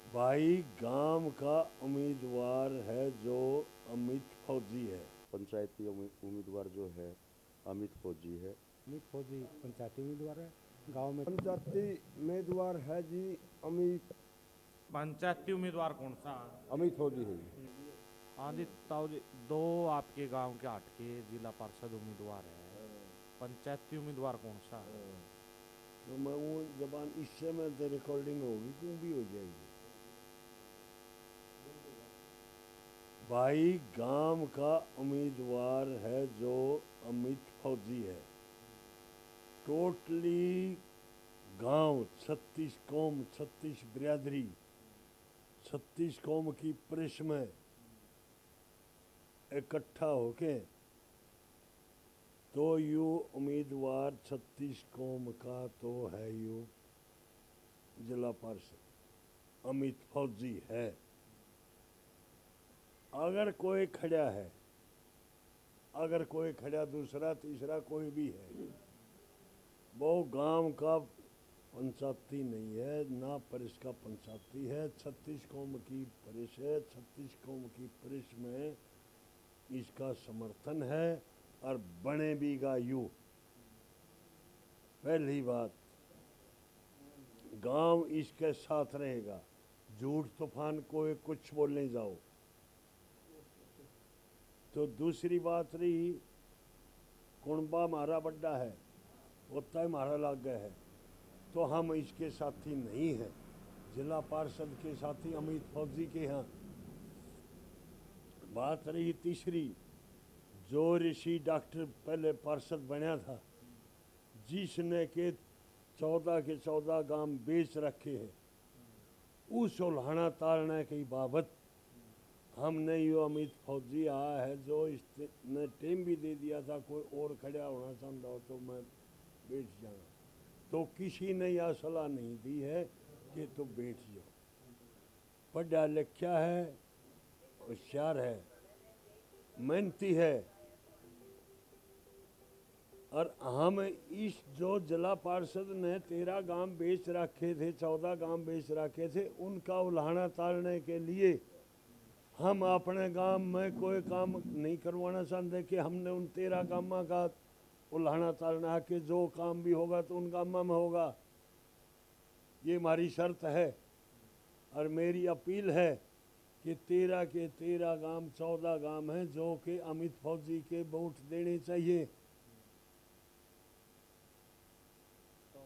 भाई गांव का उम्मीदवार है जो अमित फौजी है। पंचायती उम्मीदवार जो है अमित फौजी है। अमित फौजी पंचायती उम्मीदवार है। गांव में पंचायती उम्मीदवार है जी अमित पंचायती उम्मीदवार कौन सा? अमित फौजी है जी। हाँ जी ताऊ जी, दो आपके गांव के हट के जिला पार्षद उम्मीदवार है, पंचायती उम्मीदवार कौन सा? तो मैं वो जबान इससे में तो रिकॉर्डिंग होगी क्यों भी हो जाएगी। भाई गांव का उम्मीदवार है जो अमित फौजी है। टोटली गांव 36 कौम 36 बिरादरी 36 कौम की प्रेस में इकट्ठा होके तो यू उम्मीदवार 36 कौम का तो है यू जिला पार्षद अमित फौजी है। अगर कोई खड़ा है, अगर कोई खड़ा दूसरा तीसरा कोई भी है, वो गांव का पंचायती नहीं है, ना प्रेस का पंचायती है। 36 कौम की प्रेस है, 36 कौम की प्रेस में इसका समर्थन है और बने भी गा यू। पहली बात, गांव इसके साथ रहेगा। झूठ तूफान कोई कुछ बोलने जाओ तो दूसरी बात रही, कुणबा हमारा बड्डा है, होता है हमारा लाग गया है, तो हम इसके साथी नहीं हैं। जिला पार्षद के साथी अमित फौजी के यहाँ। बात रही तीसरी, जो ऋषि डॉक्टर पहले पार्षद बना था, जिसने के 14 के 14 गांव बेच रखे हैं, उस उल्हाना ताड़ने की बाबत हमने यो अमित फौजी आया है जो इसने टीम भी दे दिया था, कोई और खड़ा होना चाहता हो तो मैं बैठ जाना, तो किसी ने यह सलाह नहीं दी है कि तुम बैठ जाओ। पढ़ा लिखा है, होशियार है, मेहनती है। और हम इस जो जिला पार्षद ने 13 गांव बेच रखे थे, 14 गांव बेच रखे थे, उनका उल्हाना ताड़ने के लिए हम अपने गांव में कोई काम नहीं करवाना चाहते कि हमने उन 13 गांव का उल्हाना ताड़ना के जो काम भी होगा तो उन गांव में होगा। ये हमारी शर्त है और मेरी अपील है कि 13 के 13 गांव 14 गांव हैं जो कि अमित फौजी के वोट देने चाहिए। तो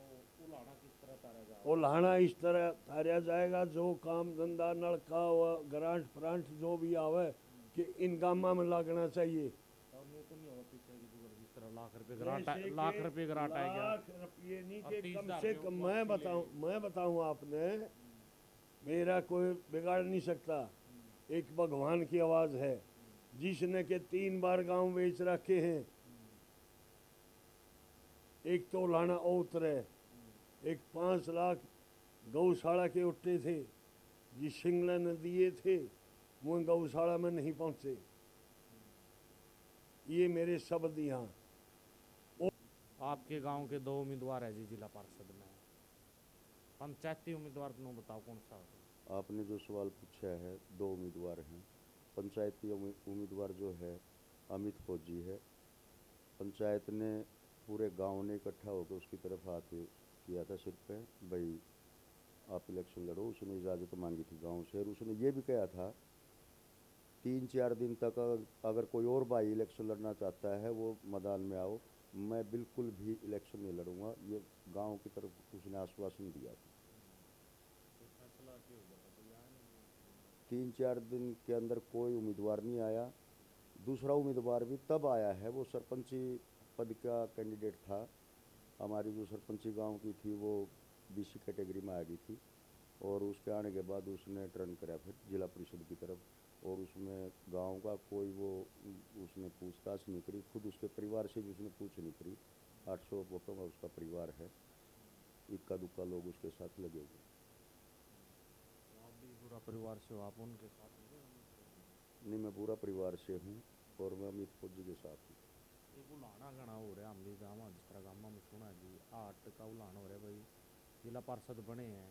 उलाना किस तरह तारा जाए? उल्हाना इस तरह तारा जाएगा, जो काम धंधा नलका व ग्रांट फ्रांट जो भी आवे कि इन गांव में लगना चाहिए। और वो तो नहीं होगा पीछे की जुगड़ जिस तरह लाख रुपए ग्रांट लाख रुपए ग्रांट आएगा। लाख रुपये नहीं और के 30,000 कम से रुपये कम वापसी मैं बताऊं आपने, मेरा कोई बिगाड़ नहीं सकता। एक भगवान की आवाज है जिसने के 3 बार गांव बेच रखे हैं। एक तो लाना उतरे, एक 5 लाख गौशाला के उठे थे जिस सिंगला ने दिए थे, वो गौशाला में नहीं पहुंचे। ये मेरे शब्द यहाँ। आपके गांव के 2 उम्मीदवार है जी जिला पार्षद में, पंचायती उम्मीदवार तुम बताओ कौन सा होगा? आपने जो सवाल पूछा है, दो उम्मीदवार हैं। पंचायती उम्मीदवार जो है अमित फौजी है। पंचायत ने पूरे गांव ने इकट्ठा होकर उसकी तरफ हाथ किया था सिर पे, भाई आप इलेक्शन लड़ो। उसने इजाज़त मांगी थी गांव से और उसने ये भी कहा था 3-4 दिन तक अगर कोई और भाई इलेक्शन लड़ना चाहता है वो मैदान में आओ, मैं बिल्कुल भी इलेक्शन नहीं लड़ूंगा। ये गांव की तरफ उसने आश्वासन दिया था। 3-4 दिन के अंदर कोई उम्मीदवार नहीं आया। दूसरा उम्मीदवार भी तब आया है, वो सरपंची पद का कैंडिडेट था। हमारी जो सरपंची गांव की थी वो बीसी कैटेगरी में आ गई थी और उसके आने के बाद उसने टर्न करा फिर जिला परिषद की तरफ, और उसमें गांव का कोई वो उसने पूछताछ नहीं करी। खुद उसके परिवार से भी उसने पूछ नहीं करी। 800 वोटों का उसका परिवार है, इक्का दुक्का लोग उसके साथ लगे हुए। आप भी पूरा परिवार से हो, आप उनके साथ हो? नहीं, मैं पूरा परिवार से हूँ और मैं अमित फौजी के साथ हूँ। एक उलाना घना हो रहा हमली गाँव जिस तरह गाँव में सुना जी 8 का उलान हो रहा भाई, जिला पार्षद बने हैं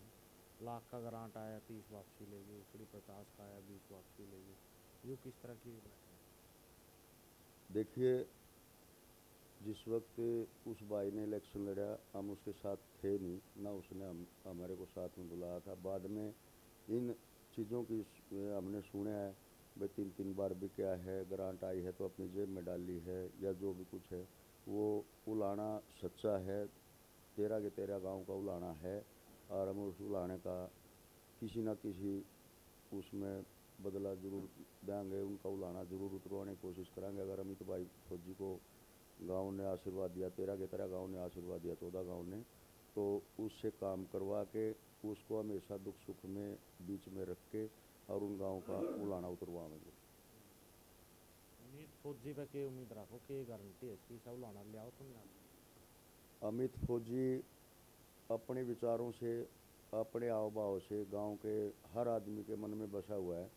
लाख का ग्रांट आया 30 वापसी ले गई, इकड़ी 50 का आया 20 वापसी ले गई, ये किस तरह की बैठे? देखिए, जिस वक्त उस भाई ने इलेक्शन लड़ा हम उसके साथ थे नहीं, ना उसने हमारे को साथ में बुलाया था। बाद में इन चीज़ों की हमने सुना है भाई 3 बार भी क्या है, ग्रांट आई है तो अपनी जेब में डाली है या जो भी कुछ है वो उलाना सच्चा है। 13 के 13 गाँव का उलाना है और हम उस उलाने का किसी न किसी उसमें बदला जरूर देंगे, उनका उलाना जरूर उतरवाने की कोशिश करेंगे। अगर अमित भाई फौजी को गांव ने आशीर्वाद दिया, 13 के 13 गांव ने आशीर्वाद दिया, 14 गांव ने, तो उससे काम करवा के उसको हमेशा दुख सुख में बीच में रख के और उन गांव का उलाना उतरवाएंगे। अमित फौजी पे के उम्मीद रखो के गारंटी है इसकी सब लाना ले आओ तुम यहाँ? अमित फौजी अपने विचारों से, अपने हाव भाव से गांव के हर आदमी के मन में बसा हुआ है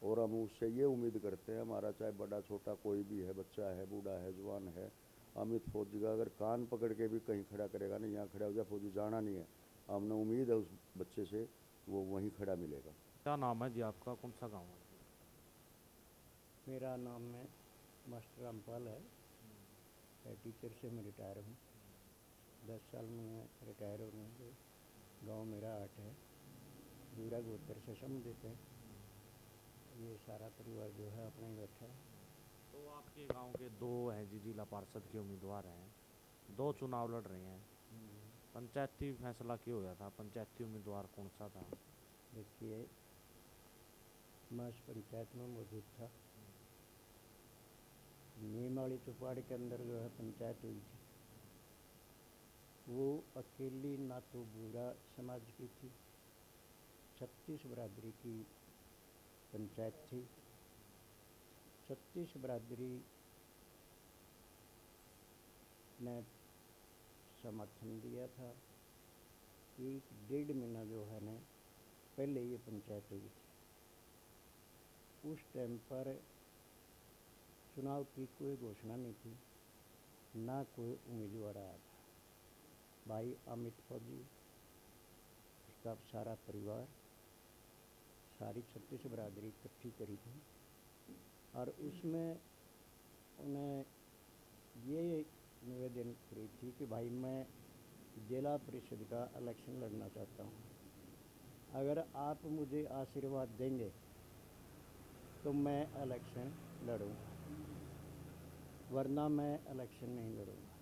और हम उससे ये उम्मीद करते हैं, हमारा चाहे बड़ा छोटा कोई भी है, बच्चा है, बूढ़ा है, जवान है, अमित फौजी का अगर कान पकड़ के भी कहीं खड़ा करेगा ना, यहाँ खड़ा हो जा फौजी, जाना नहीं है, हमने उम्मीद है उस बच्चे से वो वहीं खड़ा मिलेगा। क्या नाम है जी आपका, कौन सा गाँव है? मेरा नाम है मास्टर रामपाल है। टीचर से मैं रिटायर हूँ। 10 साल में रिटायर होने के। गांव मेरा 8 है, बूढ़ा गोत्र से संबंधित है। ये सारा परिवार जो है अपना ही बैठा है। तो आपके गांव के 2 हैं जी जिला पार्षद के उम्मीदवार हैं, 2 चुनाव लड़ रहे हैं, पंचायती फैसला क्यों हुआ था, पंचायती उम्मीदवार कौन सा था? देखिए, मैं इस पंचायत में मौजूद था। नीम वाली चौपाड़ के अंदर जो है पंचायत हुई थी, वो अकेली ना तो बूढ़ा समाज की थी, 36 बरादरी की पंचायत थी। 36 बरादरी ने समर्थन दिया था। 1-1.5 महीना जो है ना पहले ये पंचायत हुई थी। उस टाइम पर चुनाव की कोई घोषणा नहीं थी, ना कोई उम्मीदवार आया था। भाई अमित फौजी, उसका सारा परिवार, सारी 36 बरादरी इकट्ठी करी थी और उसमें उन्हें ये निवेदन करी थी कि भाई मैं जिला परिषद का इलेक्शन लड़ना चाहता हूँ, अगर आप मुझे आशीर्वाद देंगे तो मैं इलेक्शन लड़ूंगा, वरना मैं इलेक्शन नहीं लड़ूंगा।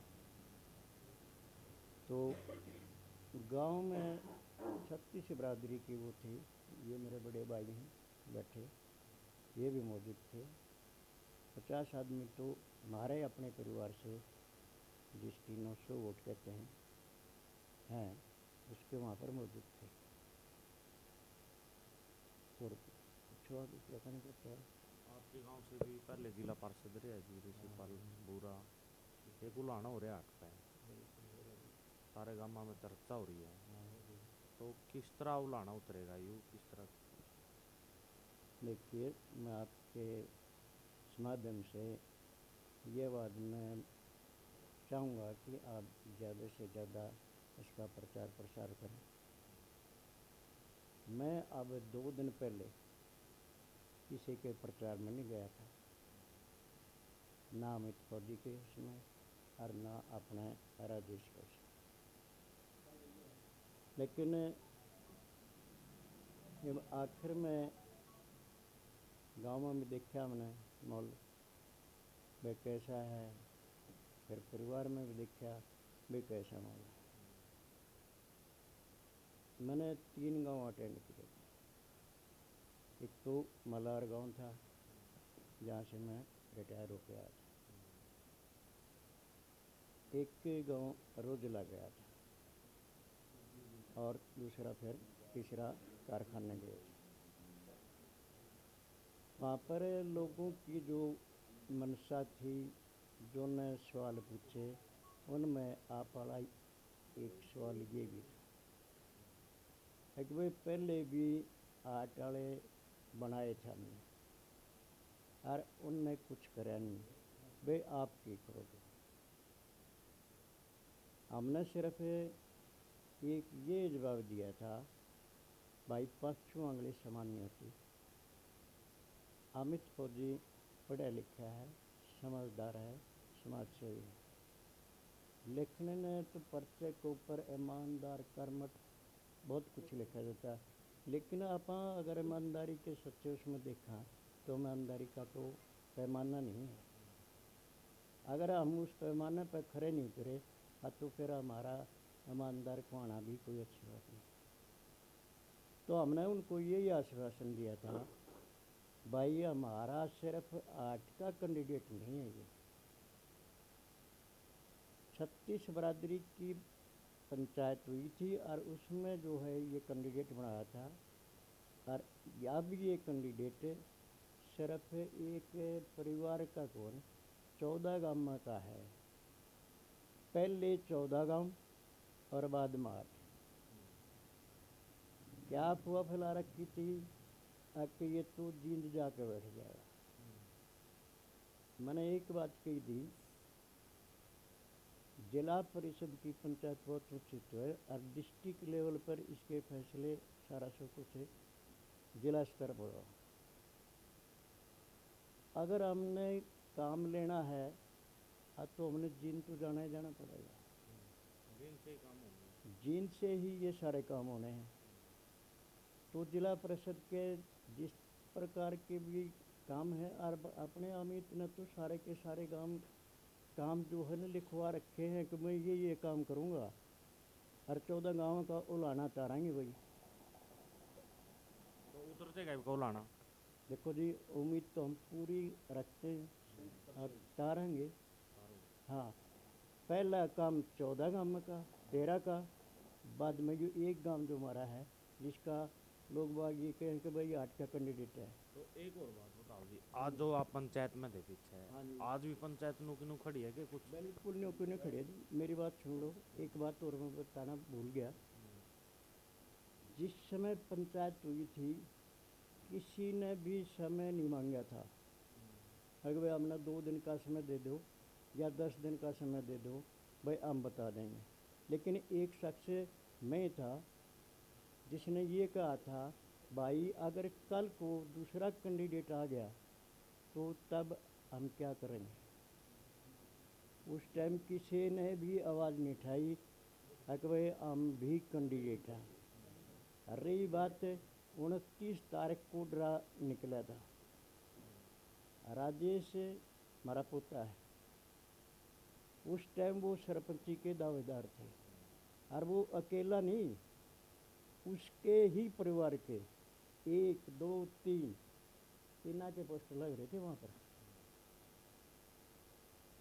तो गांव में 36 बरादरी की वो थी, ये मेरे बड़े भाई हैं बैठे, ये भी मौजूद थे। 50 आदमी तो हमारे अपने परिवार से, जिसकी 900 वोट कहते हैं, उसके वहाँ पर मौजूद थे। और पूछो आगे क्या कहना चाहते हैं। आपके गांव से भी पहले जिला पार्षद रहे जी ऋषिपाल बूरा, एक उलाना हो रहा है, सारे गाँव में चर्चा हो रही है, तो किस तरह उलाना उतरेगा, यू किस तरह? देखिए, मैं आपके माध्यम से ये बात मैं चाहूँगा कि आप ज़्यादा से ज़्यादा इसका प्रचार प्रसार करें। मैं अब 2 दिन पहले किसी के प्रचार में नहीं गया था, ना अमित फौजी के उसमें और ना अपने राजेश के उसमें, लेकिन जब आखिर में गाँव में देखा हमने माहौल वे कैसा है, फिर परिवार में भी देखा वे कैसा माहौल है। मैंने 3 गांव अटेंड किए थे। एक तो मलार गांव था जहाँ से मैं रिटायर होकर आया था, एक गांव रोजला गया था और दूसरा फिर तीसरा कारखाने गए थे। वहाँ पर लोगों की जो मनसा थी, जो ने सवाल पूछे, उनमें आप वाला एक सवाल ये भी था कि भाई पहले भी आट वाले बनाए थे हमने और उनने कुछ करा नहीं, भाई आप क्या करोगे। हमने सिर्फ एक ये जवाब दिया था भाई पाछू आंगली समान नहीं होती। अमित फौजी पढ़ा लिखा है, समझदार है, समाज सेवी है। लिखने ने तो पर्चे के ऊपर ईमानदार, कर्मठ बहुत कुछ लिखा जाता है, लेकिन आप अगर ईमानदारी के सच्चे उसमें देखा तो ईमानदारी का तो पैमाना नहीं है। अगर हम उस पैमाने पर खड़े नहीं उतरे तो फिर हमारा ईमानदार को आना भी कोई अच्छी बात नहीं। तो हमने उनको यही आश्वासन दिया था, भाई हमारा सिर्फ 8 का कैंडिडेट नहीं है, ये 36 बरादरी की पंचायत हुई थी और उसमें जो है ये कैंडिडेट बनाया था। और अब ये कैंडिडेट सिर्फ एक परिवार का कौन 14 गाँव का है। पहले 14 गांव और बाद में 8। क्या अफवाह फैला रखी थी कि ये तो जींद जाके बैठ जाएगा। मैंने एक बात कही थी, जिला परिषद की पंचायत बहुत उचित है और डिस्ट्रिक्ट लेवल पर इसके फैसले सारा सब कुछ जिला स्तर पर हो। अगर हमने काम लेना है तो हमने जींद तो जाना ही जाना पड़ेगा। जींद से ही ये सारे काम होने हैं। तो जिला परिषद के जिस प्रकार के भी काम है और अपने अमित ने तो सारे के सारे काम जो है ना लिखवा रखे हैं कि मैं ये काम करूँगा और 14 गाँव का उलाना चाहेंगे भाई। तो उतरते गए को लाना। देखो जी, उम्मीद तो हम पूरी रखते हैं और चाहेंगे। हाँ, पहला काम 14 गाँव का, 13 का, बाद में जो एक गांव जो हमारा है जिसका लोग बाग ये कहें कि भाई 8 का कैंडिडेट है। तो एक और बात बताओ जी, आज जो आप पंचायत में थे पीछे, आज भी पंचायत नु खड़ी है कि कुछ? बिल्कुल नहीं खड़ी है जी। मेरी बात सुन लो। एक बात और मैं बताना भूल गया। जिस समय पंचायत हुई थी किसी ने भी समय नहीं मांगा था। अगर भाई हमने 2 दिन का समय दे दो या 10 दिन का समय दे दो, भाई हम बता देंगे। लेकिन एक शख्स मैं था जिसने ये कहा था, भाई अगर कल को दूसरा कैंडिडेट आ गया तो तब हम क्या करेंगे। उस टाइम किसी ने भी आवाज़ नहीं उठाई कि भाई हम भी कैंडिडेट हैं। रही बात 29 तारीख को ड्रा निकला था। राजेश हमारा पोता है, उस टाइम वो सरपंची के दावेदार थे और वो अकेला नहीं, उसके ही परिवार के 1 2 3 तीना के पोस्टर लग रहे थे वहाँ पर।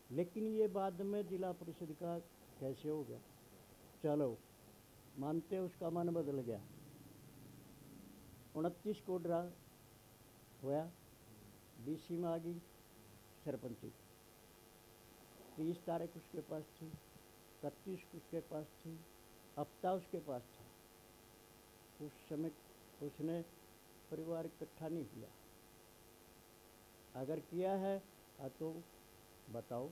लेकिन ये बाद में जिला परिषद का कैसे हो गया, चलो मानते उसका मन बदल गया। 29 को ड्रा होया, बीसी में आ गई सरपंची। 30 तारीख उसके पास थी, 31 उसके पास थी, हफ्ता उसके पास था। उस समय उसने परिवार इकट्ठा नहीं किया। अगर किया है तो बताओ,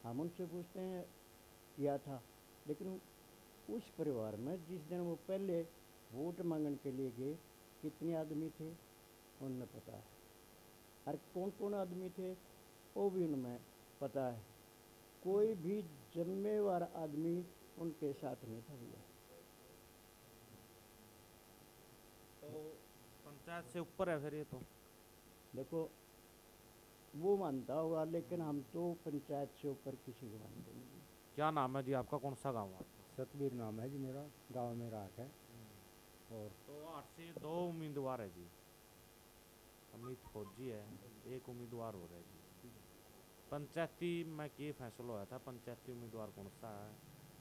हम उनसे पूछते हैं किया था। लेकिन उस परिवार में जिस दिन वो पहले वोट मांगने के लिए गए कितने आदमी थे उन्हें पता है, और कौन कौन आदमी थे वो भी उनमें पता है। कोई भी जिम्मेवार आदमी उनके साथ नहीं था भैया। तो पंचायत से ऊपर है फिर ये तो? देखो वो मानता होगा, लेकिन हम तो पंचायत से ऊपर किसी को मानते नहीं। क्या नाम है जी आपका, कौन सा गाँव है? सतबीर नाम है जी मेरा, गांव मेरा 8 है। और तो 8 से 2 उम्मीदवार है जी। अमित फौजी है, एक उम्मीदवार हो रहा है जी। पंचायती में क्या फैसला हुआ था, पंचायती उम्मीदवार कौन सा है,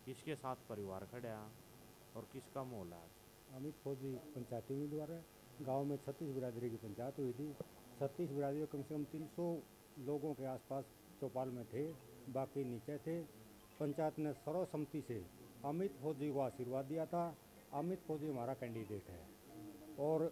किसके साथ परिवार खड़े हैं और किसका मोल है आज? अमित फौजी पंचायती उम्मीदवार है। गांव में 36 बिरादरी की पंचायत हुई थी। 36 बिरादरी कम से कम 300 लोगों के आसपास चौपाल में थे, बाकी नीचे थे। पंचायत ने सर्वसम्मति से अमित फौजी को आशीर्वाद दिया था। अमित फौजी हमारा कैंडिडेट है और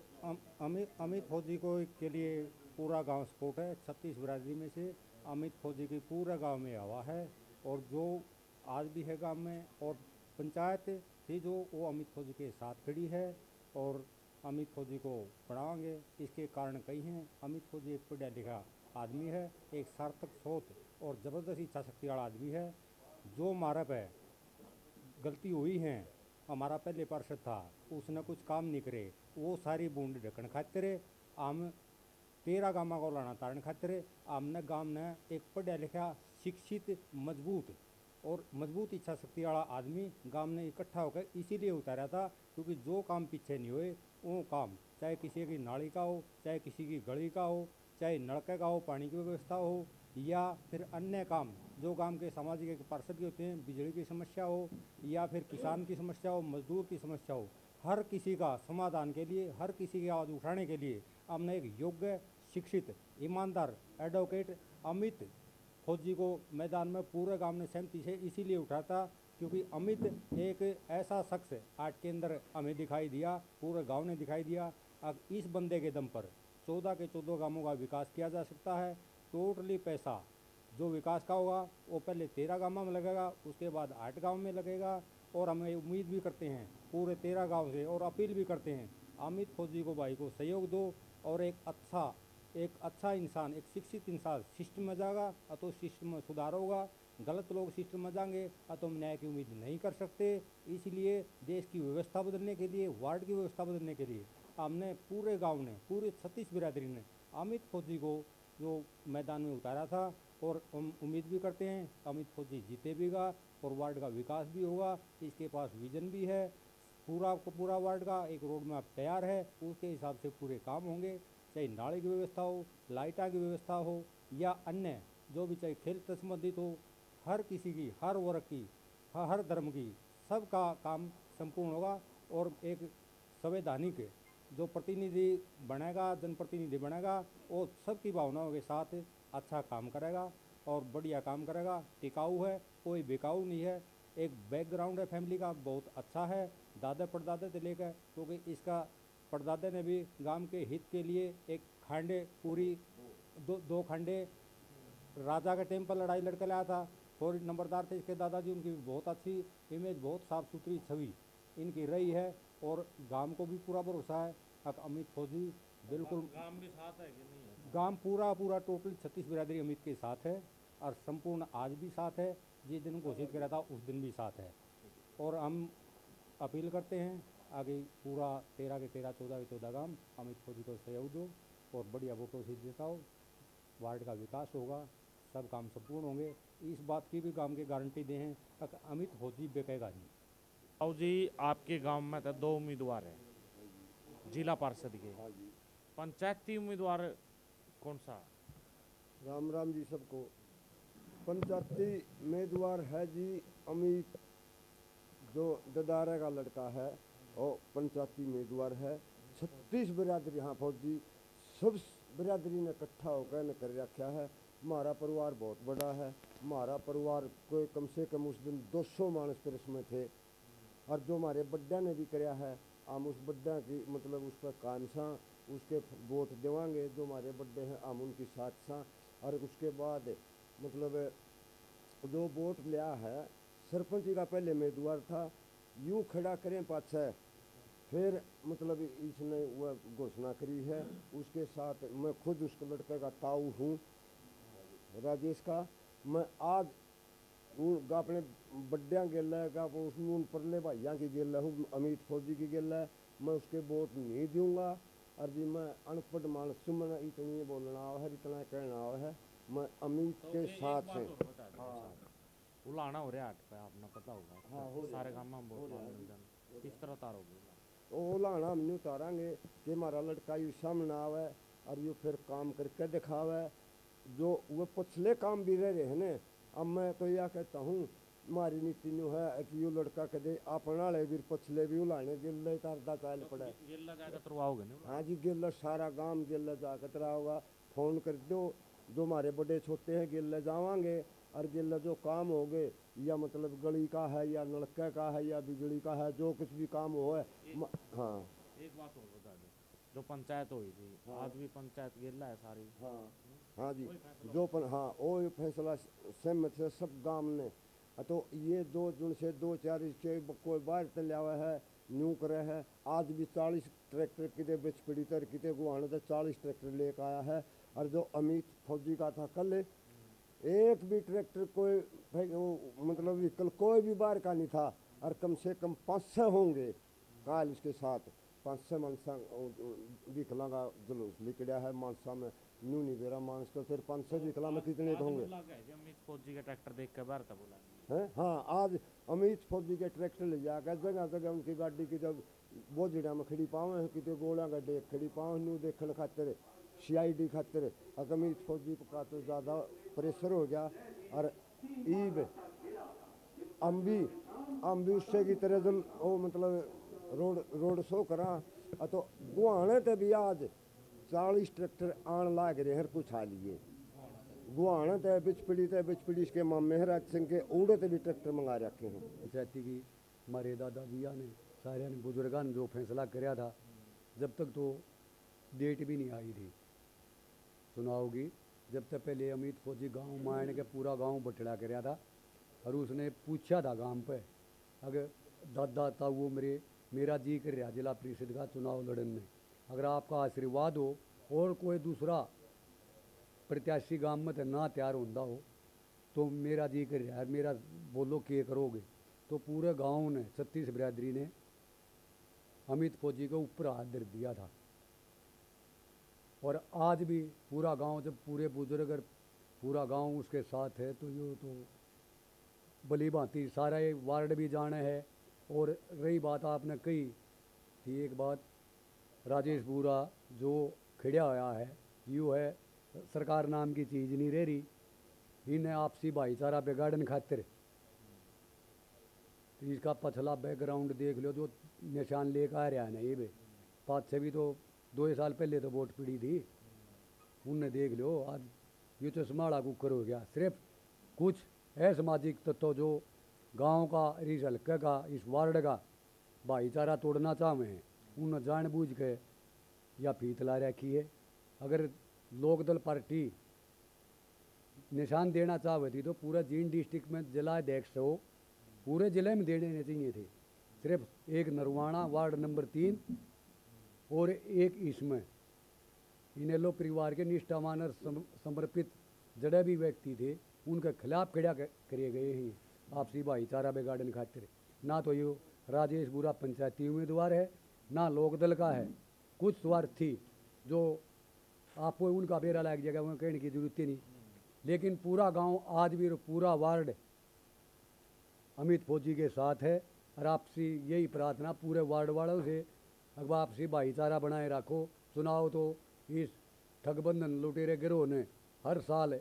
अमित फौजी को के लिए पूरा गांव सपोर्ट है। 36 बिरादरी में से अमित फौजी की पूरा गांव में हवा है, और जो आज भी है गांव में, और पंचायत थी जो वो अमित फौजी के साथ खड़ी है। और अमित फौजी को बढ़ाएंगे। इसके कारण कई हैं। अमित फौजी एक पढ़ा लिखा आदमी है, एक सार्थक सोच और ज़बरदस्त इच्छा शक्ति वाला आदमी है। जो हमारा पे गलती हुई है, हमारा पहले पार्षद था, उसने कुछ काम नहीं करे, वो सारी बूंद ढकन खातिर हम 13 गाँव को लाना तारण खातिर हमने गाँव ने एक पढ़ा लिखा शिक्षित मजबूत इच्छा शक्ति वाला आदमी गांव ने इकट्ठा होकर इसीलिए उतारा था, क्योंकि जो काम पीछे नहीं हुए वो काम, चाहे किसी की नाली का हो, चाहे किसी की गली का हो, चाहे नलके का हो, पानी की व्यवस्था हो, या फिर अन्य काम जो गांव के सामाजिक एक पार्षद के होते हैं, बिजली की समस्या हो या फिर किसान की समस्या हो, मजदूर की समस्या हो, हर किसी का समाधान के लिए, हर किसी की आवाज़ उठाने के लिए हमने एक योग्य, शिक्षित, ईमानदार एडवोकेट अमित फौजी को मैदान में पूरे गांव ने सहमति से इसीलिए उठाता, क्योंकि अमित एक ऐसा शख्स आज के अंदर हमें दिखाई दिया, पूरे गांव ने दिखाई दिया। अब इस बंदे के दम पर 14 के 14 गांवों का विकास किया जा सकता है। टोटली पैसा जो विकास का होगा वो पहले 13 गाँव में लगेगा, उसके बाद 8 गाँव में लगेगा। और हमें उम्मीद भी करते हैं पूरे 13 गाँव से, और अपील भी करते हैं अमित फौजी को भाई को सहयोग दो, और एक अच्छा इंसान, एक शिक्षित इंसान सिस्टम में जाएगा तो सिस्टम में सुधार होगा। गलत लोग सिस्टम में जाएंगे तो हम न्याय की उम्मीद नहीं कर सकते। इसलिए देश की व्यवस्था बदलने के लिए, वार्ड की व्यवस्था बदलने के लिए हमने पूरे गांव ने, पूरे 36 बिरादरी ने अमित फौजी को जो मैदान में उतारा था, और हम उम्मीद भी करते हैं अमित फौजी जीते भीगा और वार्ड का विकास भी होगा। इसके पास विजन भी है, पूरा वार्ड का एक रोड मैप तैयार है, उसके हिसाब से पूरे काम होंगे। चाहे नाली की व्यवस्था हो, लाइटा की व्यवस्था हो, या अन्य जो भी, चाहे खेल से संबंधित हो, हर किसी की, हर वर्ग की, हर धर्म की, सबका काम संपूर्ण होगा। और एक संवैधानिक जो प्रतिनिधि बनेगा, जनप्रतिनिधि बनेगा, वो सबकी भावनाओं के साथ अच्छा काम करेगा और बढ़िया काम करेगा। टिकाऊ है, कोई बेकाऊ नहीं है। एक बैकग्राउंड है फैमिली का बहुत अच्छा है, दादा परदादा से लेकर, क्योंकि इसका परदादा ने भी गांव के हित के लिए एक खांडे पूरी दो खांडे राजा के टाइम पर लड़ाई लड़कर लाया था। और नंबरदार थे इसके दादाजी, उनकी भी बहुत अच्छी इमेज, बहुत साफ सुथरी छवि इनकी रही है। और गांव को भी पूरा भरोसा है अमित फौजी बिल्कुल। गांव भी साथ है कि नहीं है? गांव पूरा टोटल 36 बिरादरी अमित के साथ है, और संपूर्ण आज भी साथ है, जिस दिन घोषित करा था उस दिन भी साथ है। और हम अपील करते हैं आगे पूरा 13 के 13, 14 के 14 गांव अमित फौजी को सहयोग दो और बढ़िया वोटों से जिताओ। वार्ड का विकास होगा, सब काम संपूर्ण होंगे। इस बात की भी गांव के गारंटी दे हैं कि अमित फौजी बेकेगा नहीं। आओ जी, आपके गांव में तो 2 उम्मीदवार हैं जिला पार्षद के, पंचायती उम्मीदवार कौन सा? राम राम जी सबको। पंचायती उम्मीदवार है जी अमित, जो ददारा का लड़का है, और पंचायती उम्मीदवार है। 36 बिरादरी, हाँ फौजी सब बिरादरी ने इकट्ठा होकर न कर रखा है। हमारा परिवार बहुत बड़ा है, हमारा परिवार कोई कम से कम उस दिन 200 मानस पर इसमें थे। और जो हमारे बड्डा ने भी कराया है, हम उस बड्डा की मतलब उस पर कान सा उसके वोट देवांगे। जो हमारे बड्डे हैं हम उनकी साथ सा। और उसके बाद मतलब जो वोट लिया है सरपंच का पहले उम्मीदवार था, यूँ खड़ा करें पाछे, फिर मतलब इसने वह घोषणा करी है। उसके साथ मैं खुद उसके लड़के का ताऊ हूँ राजेश का। मैं आज अपने बड्डिया गेला का उन परले भाइया की गेला हूँ, अमित फौजी की गेला है। मैं उसके वोट नहीं दूंगा। और जी मैं अनपढ़ मानस सुमन इतनी बोलना है, इतना कहना है, मैं अमित तो के साथ है। उलाना हो रहा है आपने पता होगा। हाँ, हो सारे रहा है, गांव में हो रहा है। मिल जाए, किस तरह तारोगे? वो लाना हम नहीं उतारांगे कि हमारा लड़का यू सामने आवे और यू फिर काम करके दिखावे। जो वो पिछले काम भी रह रहे हैं ने, अब मैं तो यह कहता हूँ हमारी नीति न्यू है कि यू लड़का कदे अपना ले भी पिछले भी उलाने गिल्ले तारदा चाल पड़े। गिल्ला जाकर तुरवाओगे नहीं? हाँ जी, गिल्ला सारा गांव गिल्ला जाकर तराओगा। फोन कर दो, जो हमारे बड़े छोटे हैं गिल्ले जावांगे। और गिल्ला जो काम हो गए, या मतलब गली का है, या नलके का है, या बिजली का है, जो कुछ भी काम हो है। हाँ एक बात और बता दो, जो पंचायत हुई थी, हाँ। आज भी पंचायत गिल्ला है सारी। हाँ हाँ जी, हाँ वो फैसला सहमत है सब गांव ने। तो ये 2 जून से 2 4 इसके कोई बाहर तले आवा है, न्यू करे है। आज भी 40 ट्रैक्टर किते बिच पड़ी तर किते गुआने तो 40 ट्रैक्टर लेकर आया है। और जो अमित फौजी का था कल, एक भी ट्रैक्टर कोई मतलब व्हीकल कोई भी बाहर का नहीं था। और कम से कम 500 होंगे काल इसके साथ 500 मानसा विकलांगा जुलूस निकला है मानसा में। न्यू नहीं बेरा मानस को फिर 500 विकला में कितने होंगे? अमित फौजी का ट्रैक्टर देख के बाहर था बोला हैं। हाँ, आज अमित फौजी के ट्रैक्टर ले जाकर जगह जगह उनकी गाड़ी की जब बोझड़ा में खड़ी पावे हैं कितने गोला गड्ढे खड़ी पावे न्यू देखने खातिर CID खातिर। अमित फौजी का तो ज़्यादा प्रेशर हो गया। और ईब अम्बी उससे की तरह जल वो मतलब रोड शो करा। तो गुआने ते भी आज 40 ट्रैक्टर आन लाग रहे हैं कुछ हाल लिए गुआना ते बिचपड़ी इसके मामे हराज सिंह के ऊड़े ते भी ट्रैक्टर मंगा रखे हैं। पंचायती की हमारे दादा जिया ने सारे ने बुजुर्गों ने जो फैसला कराया था, जब तक तो डेट भी नहीं आई थी चुनाव की, जब तक पहले अमित फौजी गांव मायने के पूरा गांव बटड़ा कराया था। और उसने पूछा था गांव पे, अगर दादा था वो मेरा जी कर रहा जिला परिषद का चुनाव लड़न में, अगर आपका आशीर्वाद हो और कोई दूसरा प्रत्याशी गांव में तो ना तैयार होता हो तो मेरा जी कर रहा है, मेरा बोलो के करोगे। तो पूरे गांव ने 36 बिरादरी ने अमित फौजी के ऊपर हाथ धर दिया था। और आज भी पूरा गांव, जब पूरे बुजुर्ग और पूरा गांव उसके साथ है तो ये तो भली भांति सारा ये वार्ड भी जाना है। और रही बात आपने कही थी एक बात, राजेश बूरा जो खिड़ा होया है यूँ है सरकार नाम की चीज़ नहीं रह रही, इन्हें आपसी भाईचारा बिगाड़न खातिर। तो इसका पछला बैकग्राउंड देख लो, जो निशान लेकर आ रहा है ना ये भी 5-6 भी तो 2 साल पहले तो वोट पड़ी थी, उनने देख लो आज ये तो समाड़ा कुकर हो गया। सिर्फ कुछ असामाजिक तत्व जो गांव का, इस हल्के का, इस वार्ड का भाईचारा तोड़ना चाहे हैं, उन्हें जानबूझ के या फीत ला रखी है। अगर लोकदल पार्टी निशान देना चाहे थी तो पूरा जींद डिस्ट्रिक्ट में जिला अध्यक्ष हो पूरे ज़िले में देने चाहिए थे। सिर्फ एक नरवाणा वार्ड नंबर 3 और एक इसमें इनेलो परिवार के निष्ठावान और समर्पित जड़े भी व्यक्ति थे उनके खिलाफ खड़ा करे गए हैं आपसी भाईचारा बिगाड़ने खातिर। ना तो ये राजेश बुरा पंचायती उम्मीदवार है, ना लोकदल का है। कुछ स्वार्थी जो आपको उनका बेरा लायक जगह वहाँ कहने की जरूरत ही नहीं, लेकिन पूरा गांव आज भी पूरा वार्ड अमित फौजी के साथ है। और आपसी यही प्रार्थना पूरे वार्ड वालों से, अब आपसी भाईचारा बनाए रखो। चुनाव तो इस ठगबंधन लुटेरे गिरोह ने हर साल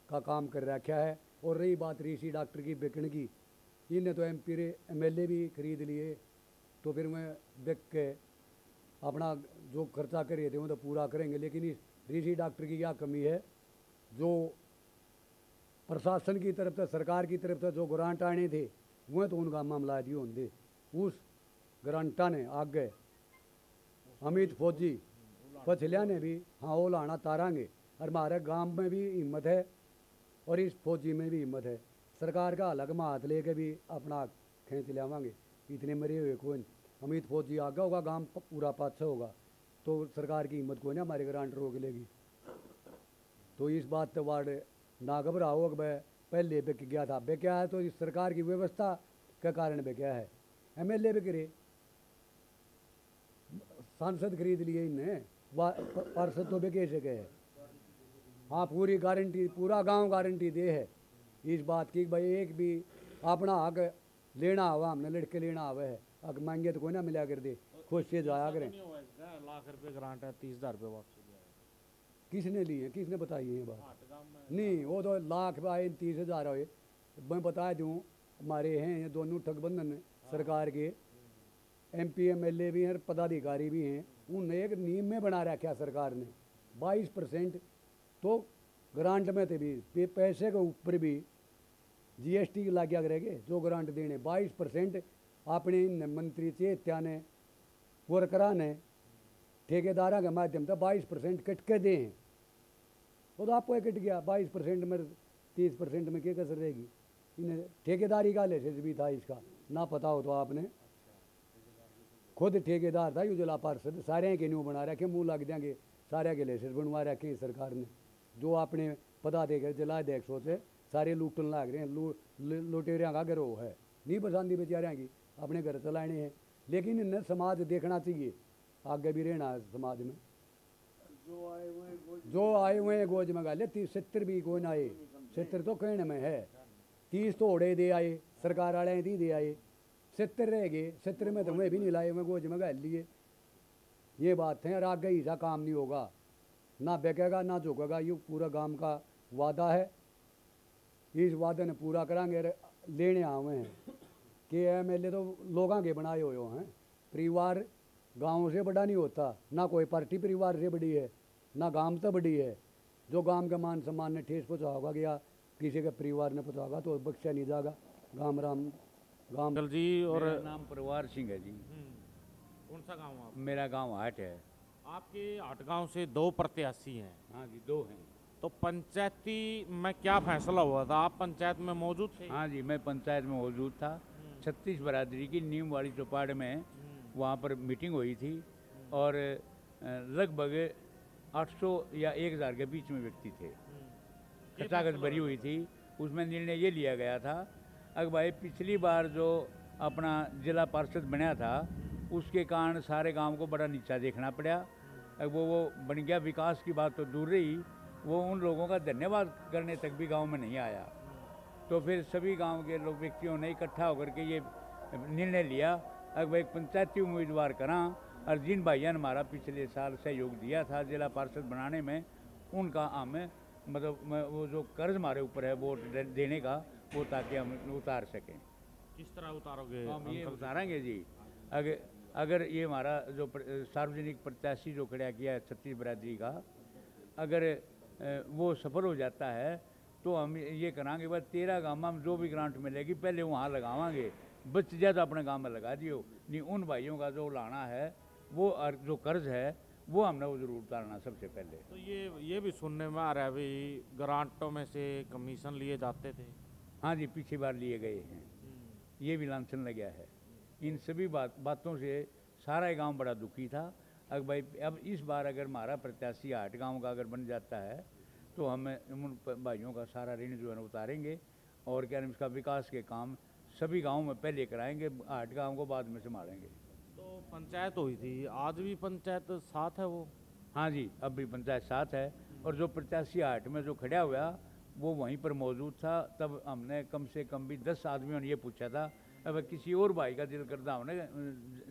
का काम कर रखा है। और रही बात ऋषि डॉक्टर की बिकने की, इन्हें तो MLA भी खरीद लिए, तो फिर मैं बिक के अपना जो खर्चा करे थे वो तो पूरा करेंगे। लेकिन इस ऋषि डॉक्टर की क्या कमी है, जो प्रशासन की तरफ से, सरकार की तरफ से जो ग्रांट आने थे वह तो उनका मामला दिए होंगे, उस ग्रांटा ने आगे अमित फौजी पछलिया ने भी हाँ वो लाना तारांगे। और हमारे गांव में भी हिम्मत है और इस फौजी में भी हिम्मत है। सरकार का अलग में हाथ लेके भी अपना खींच लियावांगे, इतने मरे हुए कोई। अमित फौजी आगे होगा, गांव पूरा पाछे होगा, तो सरकार की हिम्मत कोई ना हमारे ग्रांट रोक लेगी। तो इस बात तो वार्ड ना घबराओ, अगर पहले बिक गया था, बिक गया है तो इस सरकार की व्यवस्था के कारण बिका है। MLA भी करे, सांसद खरीद लिए इनने, पार्षद तो बिके से गए। हाँ, पूरी गारंटी, पूरा गांव गारंटी दे है इस बात की भाई एक भी अपना हक लेना हुआ, हमने लड़के लेना हुआ है, हक मांगे तो कोई ना मिला कर दे, खुश से जाया करें। लाख रुपए ग्रांट है, 30,000 रुपये वापसी दिया है। किसने ली है, किसने बताई है ये बात? नहीं, वो तो लाख आए 30,000 हुए। मैं बता दूँ, हमारे हैं ये दोनों ठगबंधन सरकार के MP MLA भी हैं और पदाधिकारी भी हैं, उन्हें एक नियम में बना रखा सरकार ने 22% तो ग्रांट में थे भी पैसे के ऊपर भी GST लग गया करेंगे जो ग्रांट देने 22% अपने मंत्री चेत्या ने वर्करा ने ठेकेदारा के माध्यम से 22% कट के दें। वो तो आपको कट गया 22% में, 30% में क्या कसर रहेगी? इन्हें ठेकेदारी का लाइसेंस भी था इसका, ना पता हो तो आपने। खुद ठेकेदार था, यू जिला पार्षद सारे के न्यू बना रखे, मुँह लग देंगे सारे के लाइसेंस बनवा रखे सरकार ने। जो अपने पता देकर जिला अध्यक्षों से सारे लूटन लग रहे हैं, लुटेरिया का गिरोह है, नहीं पसंदी बेचारियाँ की, अपने घर चलाने हैं। लेकिन इन्हें समाज देखना चाहिए, आगे भी रहना है समाज में। जो आए हुए हैं गोज में गाले 30-70 भी कोई ना आए, 70 तो कहने में है, 30 तो ओढ़े दे आए, सरकार वाले दे आए, 70 रह गए, 70 में तो मैं भी नहीं लाए, मैं गोज में गाल लिए। ये बात है, और आगे ही सा काम नहीं होगा, ना बेकेगा ना झुकेगा। ये पूरा गांव का वादा है, इस वादे ने पूरा करांगे। लेने आए हैं कि MLA तो लोगों के बनाए हुए हैं, परिवार गांव से बड़ा नहीं होता, ना कोई पार्टी परिवार से बड़ी है, ना गांव तो बड़ी है। जो गांव के मान सम्मान ने ठेस पहुँचा होगा या किसी के परिवार ने पहुँचा होगा तो बख्शा नहीं जाएगा। गांव राम गांव अंकल जी। और मेरा नाम परिवार सिंह है जी। कौन सा गांव आप? मेरा गांव हाट है। आपके हाट गांव से 2 प्रत्याशी हैं। हाँ जी, 2 हैं। तो पंचायती में क्या फैसला हुआ था? आप पंचायत में मौजूद थे? हाँ जी, मैं पंचायत में मौजूद था। 36 बरादरी की नीम वाली चौपाड़ में वहाँ पर मीटिंग हुई थी और लगभग 800 या 1000 के बीच में व्यक्ति थे। खचाखच भरी हुई थी। उसमें निर्णय ये लिया गया था, अगर भाई पिछली बार जो अपना जिला पार्षद बना था उसके कारण सारे गांव को बड़ा नीचा देखना पड़ा। अब वो बन गया, विकास की बात तो दूर रही, वो उन लोगों का धन्यवाद करने तक भी गांव में नहीं आया। तो फिर सभी गांव के लोग व्यक्तियों ने इकट्ठा होकर के ये निर्णय लिया, अगर एक पंचायती उम्मीदवार करा, और जिन भाइयों ने हमारा पिछले साल सहयोग दिया था जिला पार्षद बनाने में, उनका हमें मतलब वो जो कर्ज हमारे ऊपर है वोट देने का, वो ताकि हम उतार सकें। किस तरह उतारोगे? हम ये उतारेंगे जी। अगर ये हमारा जो सार्वजनिक प्रत्याशी जो खड़ा किया है 36 बरादरी का, अगर वो सफल हो जाता है तो हम ये कराएंगे, बस 13 गाँव में जो भी ग्रांट मिलेगी पहले वहाँ लगावांगे, बच जाए तो अपने गांव में लगा दियो। नहीं, उन भाइयों का जो लाना है वो जो कर्ज है वो हमने वो जरूर उतारना सबसे पहले। तो ये भी सुनने में आ रहा है भाई ग्रांटों में से कमीशन लिए जाते थे। हाँ जी, पिछली बार लिए गए हैं, ये भी लांछन लग गया है। इन सभी बातों से सारा गांव बड़ा दुखी था। अगर भाई अब इस बार अगर हमारा प्रत्याशी हाट गांव का अगर बन जाता है तो हम उन भाइयों का सारा ऋण जो है ना उतारेंगे, और क्या इसका विकास के काम सभी गाँव में पहले कराएंगे, हाट गाँव को बाद में संभालेंगे। तो पंचायत हुई थी, आज भी पंचायत साथ है वो? हाँ जी, अब भी पंचायत साथ है, और जो प्रत्याशी हाट में जो खड़ा हुआ वो वहीं पर मौजूद था। तब हमने कम से कम भी 10 आदमियों ने ये पूछा था, अब किसी और भाई का दिल करता होने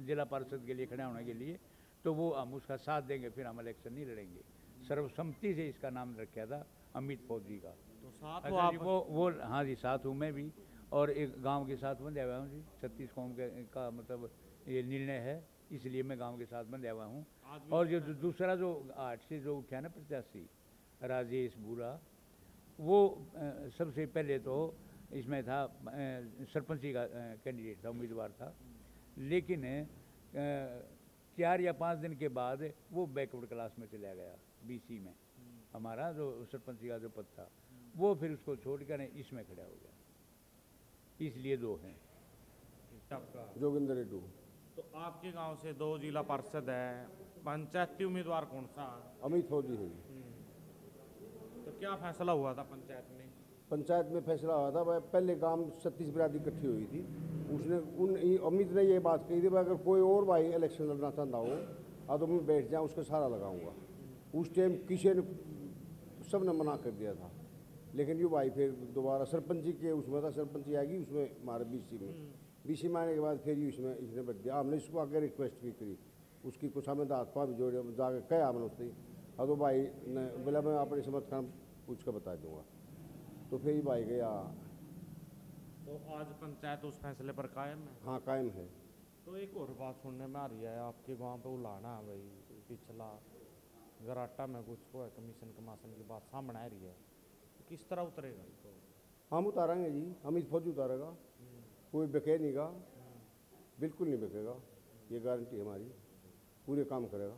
जिला पार्षद के लिए खड़ा होने के लिए, तो वो हम उसका साथ देंगे, फिर हम इलेक्शन नहीं लड़ेंगे। सर्वसम्मति से इसका नाम रखा था अमित फौजी का। तो साथ अच्छा आप? जी, वो हाँ जी, साथ हूँ मैं भी, और एक गांव के साथ बंधा हुआ हूँ जी। 36 कौम का मतलब ये निर्णय है, इसलिए मैं गांव के साथ बंधा हुआ हूँ। और जो दूसरा जो हाट से जो उठा ना प्रत्याशी राजेश बुरा, वो सबसे पहले तो इसमें था सरपंची का कैंडिडेट था, उम्मीदवार था, लेकिन 4 या 5 दिन के बाद वो बैकवर्ड क्लास में चला गया। BC में हमारा जो सरपंची का जो पद था, वो फिर उसको छोड़कर इसमें खड़ा हो गया, इसलिए 2 हैं। जोगिंदर रेड्डी। तो आपके गांव से 2 जिला पार्षद है, पंचायती उम्मीदवार कौन सा? अमित फौजी है। तो क्या फैसला हुआ था पंचायत में? पंचायत में फैसला हुआ था भाई, पहले गांव 36 बरादरी इकट्ठी हुई थी, उसने अमित ने ये बात कही थी भाई अगर कोई और भाई इलेक्शन लड़ना चाहता हो तो मैं बैठ जाऊँ, उसका सारा लगाऊंगा। उस टाइम किसी ने सब ने मना कर दिया था, लेकिन ये भाई फिर दोबारा सरपंची के उसमें था, सरपंची आएगी उसमें हमारे BC में आने के बाद फिर इसमें इसने बैठ दिया। हमने इसको आगे रिक्वेस्ट भी करी, उसकी कुछ हमें दाँत पा भी जोड़े जाके कहा हमने उससे, और तो भाई ने बोला मैं अपने समझ पूछ कर बता दूंगा, तो फिर ये भाई गया। तो आज पंचायत उस फैसले पर कायम है? हाँ, कायम है। तो एक और बात सुनने में आ रही है, आपके गांव पे उलाना है भाई, पिछला गराटा में कुछ को है कमीशन कमाशन की बात सामने आ रही है, तो किस तरह उतरेगा? तो हम उतारेंगे जी, अमित फौजी उतारेगा, कोई बेके नहीं गा, बिल्कुल नहीं बेकेगा, ये गारंटी हमारी, पूरे काम करेगा।